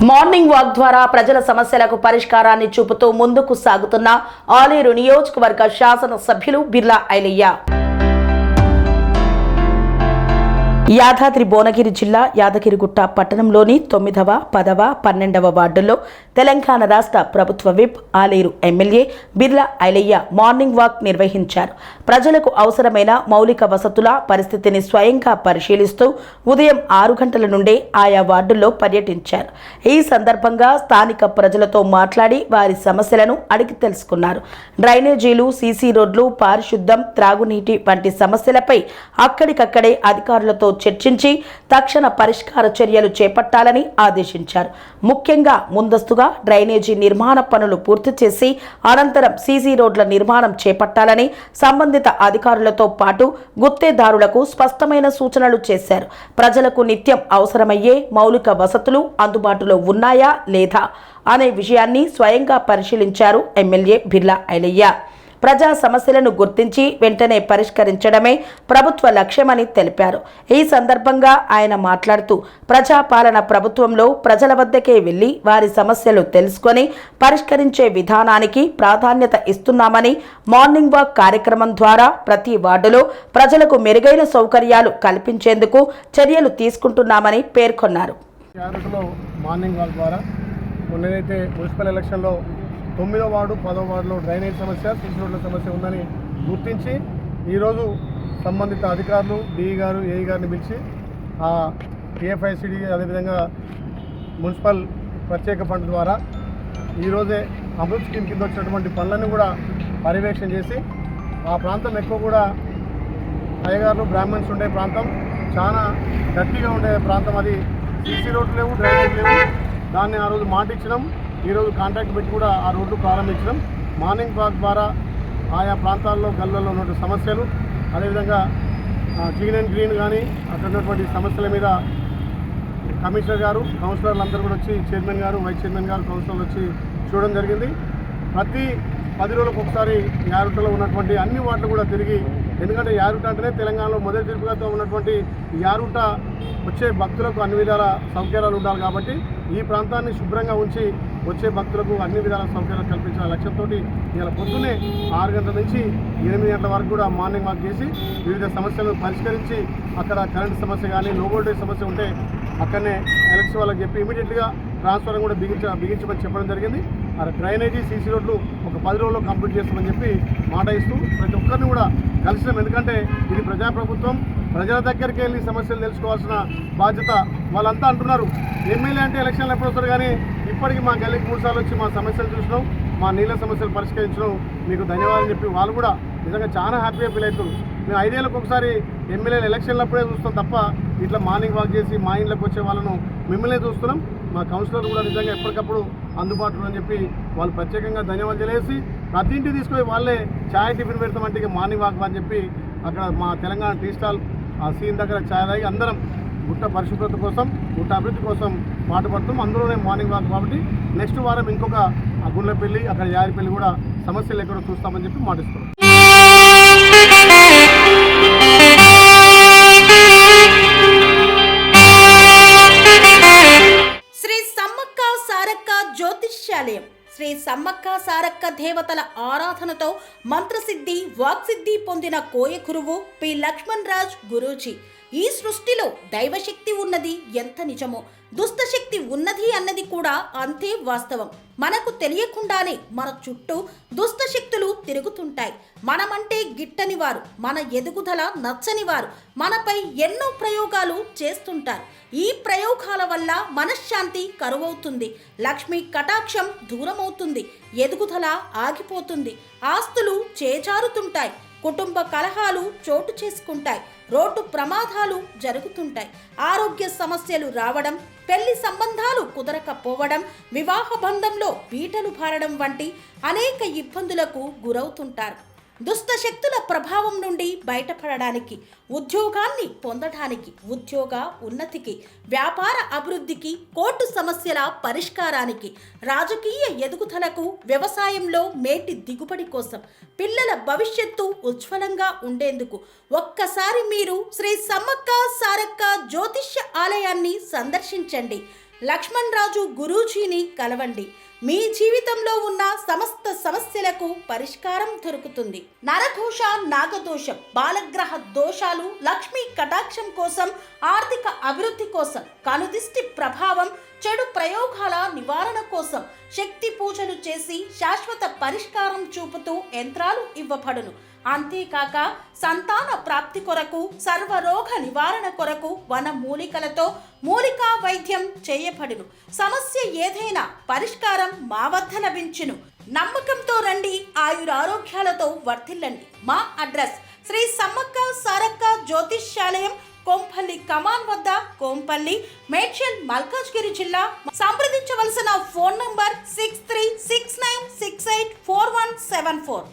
Morning walk ద్వారా ప్రజల సమస్యలకు పరిష్కారాన్ని చూపుతూ ముందుకు సాగుతున్న ఆలేరు నియోజకవర్గ శాసన సభ్యులు బిర్లా ఐలయ్య యాదాద్రి భువనగిరి జిల్లా యాదగిరిగుట్ట పట్టణంలోని 9వ, 10వ, 12వ వార్డుల్లో తెలంగాణ రాష్ట్ర ప్రభుత్వ whip Aler MLA Birla Ilaiah morning walk నిర్వహించారు. ప్రజలకు అవసరమైన మౌలిక వసతుల పరిస్థితిని స్వయంగా పరిశీలిస్తూ ఉదయం 6 గంటల నుండే ఆయా వార్డుల్లో పర్యటించారు. ఈ సందర్భంగా స్థానిక ప్రజలతో మాట్లాడి వారి సమస్యలను అడిగి తెలుసుకున్నారు. డ్రైనేజీలు, సీసీ రోడ్లు, పారిశుద్ధం, త్రాగునీటి వంటి సమస్యలపై అక్కడికక్కడే అధికారులతో చర్చించి తక్షణ పరిష్కార చర్యలు చేపట్టాలని ఆదేశించారు. ముఖ్యంగా ముందస్తుగా డ్రైనేజీ నిర్మాణ పనులు పూర్తి చేసి అనంతరం సీసీ రోడ్ల నిర్మాణం చేపట్టాలని సంబంధిత అధికారులతో పాటు గుత్తేదారులకు స్పష్టమైన సూచనలు చేశారు. ప్రజలకు నిత్యం అవసరమయ్యే మౌలిక వసతులు అందుబాటులో ఉన్నాయా లేదా అనే విషయాన్ని స్వయంగా పరిశీలించారు ఎమ్మెల్యే బిర్లా ఐలయ్య. ప్రజా సమస్యలను గుర్తించి వెంటనే పరిష్కరించడమే ప్రభుత్వ లక్ష్యమని తెలిపారు. ఈ సందర్భంగా ఆయన మాట్లాడుతూ ప్రజాపాలన ప్రభుత్వంలో ప్రజల వద్దకే వెళ్లి వారి సమస్యలు తెలుసుకొని పరిష్కరించే విధానానికి ప్రాధాన్యత ఇస్తున్నామని, మార్నింగ్ వాక్ కార్యక్రమం ద్వారా ప్రతి వార్డులో ప్రజలకు మెరుగైన సౌకర్యాలు కల్పించేందుకు చర్యలు తీసుకుంటున్నామని పేర్కొన్నారు. మార్నింగ్ వాక్ ద్వారా మొన్నైతే మున్సిపల్ ఎలక్షన్లో 9వ వార్డు, 10వ వార్డులో డ్రైనేజ్ సమస్య, సీసీ రోడ్ల సమస్య ఉందని గుర్తించి ఈరోజు సంబంధిత అధికారులు డిఈ గారు, ఏఈ గారిని పిలిచి ఆ టీఎఫ్ఐసిడి అదేవిధంగా మున్సిపల్ ప్రత్యేక ఫండ్ ద్వారా ఈరోజే అమృత్ స్కీమ్ కింద వచ్చినటువంటి పనులన్నీ కూడా పర్యవేక్షణ చేసి ఆ ప్రాంతం ఎక్కువ కూడా అయ్యగారులు, బ్రాహ్మణ్స్ ఉండే ప్రాంతం, చాలా గట్టిగా ఉండే ప్రాంతం. అది సీసీ రోడ్లు లేవు, డ్రైనేజ్ లేవు. దాన్ని ఆ రోజు మాట ఇచ్చినాం. ఈరోజు కాంట్రాక్ట్ పెట్టి కూడా ఆ రోడ్లు ప్రారంభించడం. మార్నింగ్ వాక్ ద్వారా ఆయా ప్రాంతాల్లో గల్లలో ఉన్నటువంటి సమస్యలు, అదేవిధంగా క్లీన్ అండ్ గ్రీన్ కానీ అక్కడ ఉన్నటువంటి సమస్యల మీద కమిషనర్ గారు, కౌన్సిలర్లు అందరూ కూడా వచ్చి, చైర్మన్ గారు, వైస్ చైర్మన్ గారు, కౌన్సిలర్లు వచ్చి చూడడం జరిగింది. ప్రతి 10 రోజులకు ఒకసారి యారుటలో ఉన్నటువంటి అన్ని వార్డులు కూడా తిరిగి, ఎందుకంటే యారుట అంటేనే తెలంగాణలో మొదటి తిరుగుతో ఉన్నటువంటి యారుట వచ్చే భక్తులకు అన్ని విధాల సౌకర్యాలు ఉండాలి. కాబట్టి ఈ ప్రాంతాన్ని శుభ్రంగా ఉంచి వచ్చే భక్తులకు అన్ని విధాల సౌకర్యాలు కల్పించిన లక్ష్యంతో ఇవాళ పొద్దున్నే 6 గంటల నుంచి 8 గంటల వరకు కూడా మార్నింగ్ వాక్ చేసి వివిధ సమస్యలను పరిష్కరించి, అక్కడ కరెంటు సమస్య కానీ, లో వోల్టేజ్ సమస్య ఉంటే అక్కడనే ఎలక్ట్రిసిటీ వాళ్ళకి చెప్పి ఇమీడియట్గా ట్రాన్స్ఫర్ కూడా బిగించమని చెప్పడం జరిగింది. డ్రైనేజీ, సీసీ రోడ్లు ఒక 10 రోజుల్లో కంప్లీట్ చేస్తామని చెప్పి మాట ఇస్తూ ప్రతి ఒక్కరిని కూడా కలిసినాం. ఎందుకంటే ఇది ప్రజాప్రభుత్వం, ప్రజల దగ్గరికి వెళ్ళి సమస్యలు తెలుసుకోవాల్సిన బాధ్యత. వాళ్ళంతా అంటున్నారు ఎమ్మెల్యే అంటే ఎలక్షన్లు ఎప్పుడు వస్తారు, కానీ ఇప్పటికీ మా గల్లీకి 3 సార్లు వచ్చి మా సమస్యలు చూసినాం, మా నీళ్ళ సమస్యలు పరిష్కరించడం, మీకు ధన్యవాదాలు చెప్పి వాళ్ళు కూడా నిజంగా చాలా హ్యాపీగా ఫీల్ అవుతుంది. మేము 5 ఏళ్ళకి ఒకసారి ఎమ్మెల్యేలు ఎలక్షన్లప్పుడే చూస్తాం తప్ప ఇట్లా మార్నింగ్ వాక్ చేసి మా ఇంట్లోకి వచ్చే వాళ్ళను మిమ్మల్నే చూస్తున్నాం. మా కౌన్సిలర్ కూడా నిజంగా ఎప్పటికప్పుడు అందుబాటులో అని చెప్పి వాళ్ళు ప్రత్యేకంగా ధన్యవాదాలు తెలియజేసి ప్రతి ఇంటికి తీసుకొని వాళ్ళే ఛాయ్ టిఫిన్ పెడతామంటే ఇక మార్నింగ్ వాక్ అని చెప్పి అక్కడ మా తెలంగాణ టీ స్టాల్ ఆ సీన్ దగ్గర ఛాయ్ తాగి అందరం గుట్ట పరిశుభ్రత కోసం, గుట్ట అభివృద్ధి కోసం పాటుపడుతాం. అందులోనే మార్నింగ్ వాక్ కాబట్టి నెక్స్ట్ వారం ఇంకొక గుండ్లపల్లి, అక్కడ యారిపల్లి కూడా సమస్యలు ఎక్కడో చూస్తామని చెప్పి మాటిస్తున్నాం. శ్రీ సమ్మక్క సారక్క జ్యోతిష్యాలయం శ్రీ సమ్మక్క సారక్క దేవతల ఆరాధనతో మంత్రసిద్ధి, వాక్సిద్ధి పొందిన కోయ గురువు పి లక్ష్మణ్ రాజ్ గురూజీ. ఈ సృష్టిలో దైవశక్తి ఉన్నది ఎంత నిజమో, దుష్టశక్తి ఉన్నది అన్నది కూడా అంతే వాస్తవం. మనకు తెలియకుండానే మన చుట్టూ దుష్టశక్తులు తిరుగుతుంటాయి. మనమంటే గిట్టని వారు, మన ఎదుగుదల నచ్చని వారు మనపై ఎన్నో ప్రయోగాలు చేస్తుంటారు. ఈ ప్రయోగాల వల్ల మనశ్శాంతి కరువవుతుంది, లక్ష్మీ కటాక్షం దూరమవుతుంది, ఎదుగుదల ఆగిపోతుంది, ఆస్తులు చేజారుతుంటాయి, కుటుంబ కలహాలు చోటు చేసుకుంటాయి, రోడ్డు ప్రమాదాలు జరుగుతుంటాయి, ఆరోగ్య సమస్యలు రావడం, పెళ్లి సంబంధాలు కుదరకపోవడం, వివాహ బంధంలో బీటలు భారడం వంటి అనేక ఇబ్బందులకు గురవుతుంటారు. దుష్టశక్తుల ప్రభావం నుండి బయటపడడానికి, ఉద్యోగాన్ని పొందడానికి, ఉద్యోగ ఉన్నతికి, వ్యాపార అభివృద్ధికి, కోర్టు సమస్యల పరిష్కారానికి, రాజకీయ ఎదుగుదలకు, వ్యవసాయంలో మేటి దిగుబడి కోసం, పిల్లల భవిష్యత్తు ఉజ్వలంగా ఉండేందుకు ఒక్కసారి మీరు శ్రీ సమ్మక్క సారక్క జ్యోతిష్య ఆలయాన్ని సందర్శించండి. లక్ష్మణ్ రాజు గురూజీని కలవండి. మీ జీవితంలో ఉన్న సమస్త సమస్యలకు పరిష్కారం దొరుకుతుంది. నరదోష, నాగదోషం, బాలగ్రహ దోషాలు, లక్ష్మీ కటాక్షం కోసం, ఆర్థిక అభివృద్ధి కోసం, కనుదిష్టి ప్రభావం, చెడు ప్రయోగాల నివారణ కోసం శక్తి పూజలు చేసి శాశ్వత పరిష్కారం చూపుతూ యంత్రాలు ఇవ్వబడును. అంతేకాక సంతాన ప్రాప్తి కొరకు, సర్వరోగ నివారణ కొరకు వన మూలికలతో మూలికా వైద్యం చేయబడును. సమస్య ఏదైనా పరిష్కారం మా వద్ద లభించును. నమ్మకంతో రండి, ఆయురారోగ్యాలతో వర్ధిల్లండి. మా అడ్రస్ శ్రీ సమ్మక్క సారక్క జ్యోతిష్యాలయం, కోంపల్లి కమాన్ వద్ద, కోంపల్లి, మేడ్చల్, మల్కాజ్గిరి జిల్లా. సంప్రదించవలసిన ఫోన్ నంబర్ 6369684174.